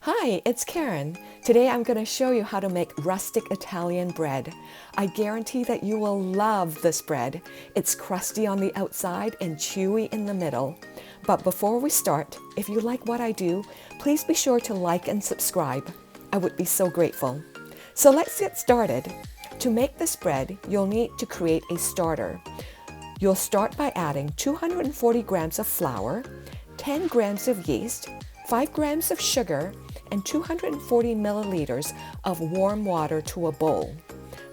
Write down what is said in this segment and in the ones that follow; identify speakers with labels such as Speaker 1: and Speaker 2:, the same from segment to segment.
Speaker 1: Hi, it's Karen. Today I'm going to show you how to make rustic Italian bread. I guarantee that you will love this bread. It's crusty on the outside and chewy in the middle. But before we start, if you like what I do, please be sure to like and subscribe. I would be so grateful. So let's get started. To make this bread, you'll need to create a starter. You'll start by adding 240 grams of flour, 10 grams of yeast, 5 grams of sugar, and 240 milliliters of warm water to a bowl.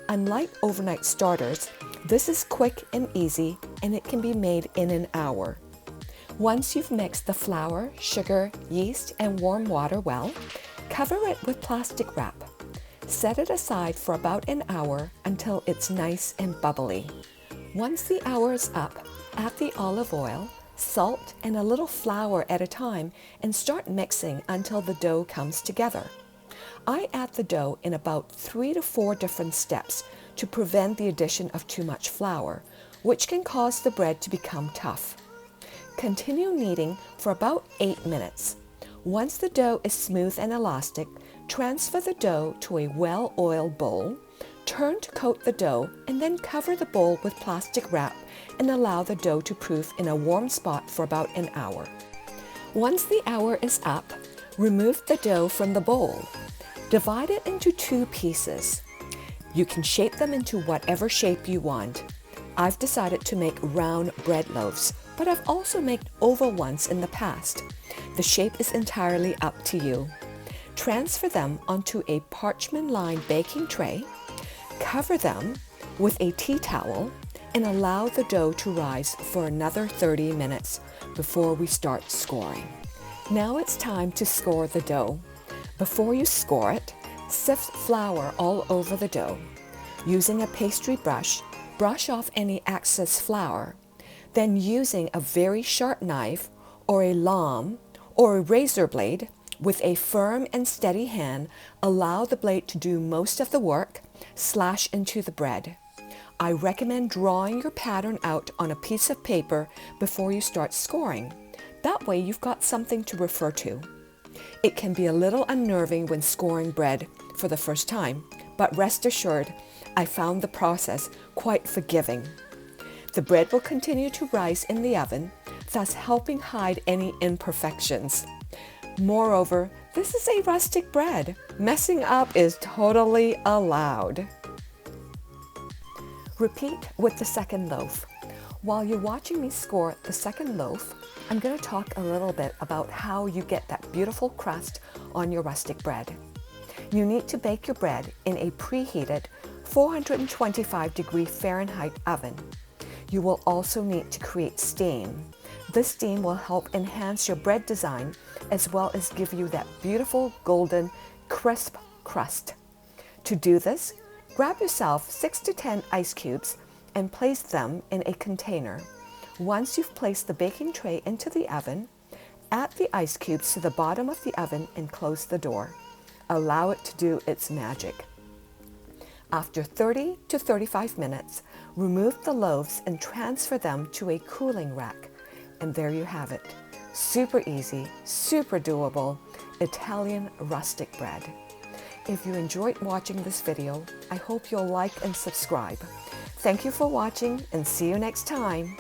Speaker 1: Unlike overnight starters, this is quick and easy, and it can be made in an hour. Once you've mixed the flour, sugar, yeast, and warm water well, cover it with plastic wrap. Set it aside for about an hour until it's nice and bubbly. Once the hour is up, add the olive oil, salt, and a little flour at a time and start mixing until the dough comes together. I add the dough in about 3 to 4 different steps to prevent the addition of too much flour, which can cause the bread to become tough. Continue kneading for about 8 minutes. Once the dough is smooth and elastic, transfer the dough to a well-oiled bowl. Turn to coat the dough and then cover the bowl with plastic wrap and allow the dough to proof in a warm spot for about an hour. Once the hour is up, remove the dough from the bowl. Divide it into 2 pieces. You can shape them into whatever shape you want. I've decided to make round bread loaves, but I've also made oval ones in the past. The shape is entirely up to you. Transfer them onto a parchment-lined baking tray. Cover them with a tea towel and allow the dough to rise for another 30 minutes before we start scoring. Now it's time to score the dough. Before you score it, sift flour all over the dough. Using a pastry brush, brush off any excess flour. Then using a very sharp knife or a lame or a razor blade, with a firm and steady hand, allow the blade to do most of the work. Slash into the bread. I recommend drawing your pattern out on a piece of paper before you start scoring. That way you've got something to refer to. It can be a little unnerving when scoring bread for the first time, but rest assured, I found the process quite forgiving. The bread will continue to rise in the oven, thus helping hide any imperfections. Moreover, this is a rustic bread. Messing up is totally allowed. Repeat with the second loaf. While you're watching me score the second loaf, I'm going to talk a little bit about how you get that beautiful crust on your rustic bread. You need to bake your bread in a preheated 425-degree Fahrenheit oven. You will also need to create steam. This steam will help enhance your bread design as well as give you that beautiful golden crisp crust. To do this, grab yourself 6 to 10 ice cubes and place them in a container. Once you've placed the baking tray into the oven, add the ice cubes to the bottom of the oven and close the door. Allow it to do its magic. After 30 to 35 minutes, remove the loaves and transfer them to a cooling rack. And there you have it. Super easy, super doable, Italian rustic bread. If you enjoyed watching this video, I hope you'll like and subscribe. Thank you for watching and see you next time.